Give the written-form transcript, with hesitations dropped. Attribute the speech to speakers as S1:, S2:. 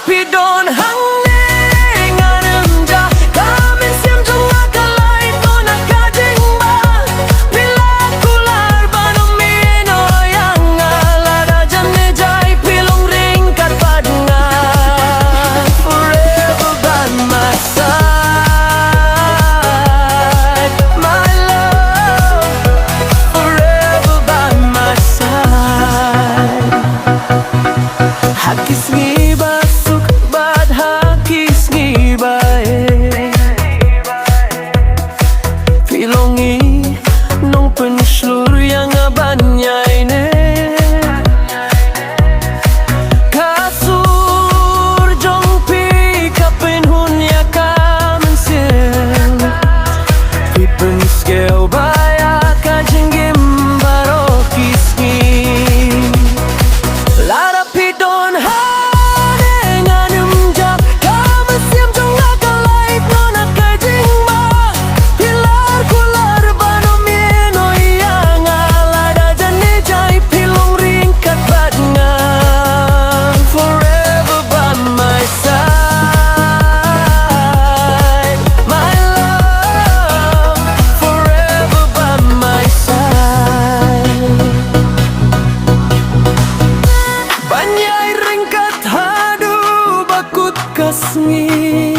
S1: Tapi don't hang nganem ja kami sim junga kalai to nakajing ba pila kular banomino yang alada jamne jai pilong ring kat padnga forever by my side my love forever by my side hakis ngibasuk bad hakis ngibae pilongi nong penslur yang abanyai ne kasur jong pi kapin hunya kamensil pi penskeu baya kajenggim barokis ngi lara pi don hane nganem jak kama siam jong akalai no nakajing ba pilar kular banomino yang alada jane jai pilong ringkat badnga forever by my side my love forever by my side Banyai ringkat hadu bakut kasngi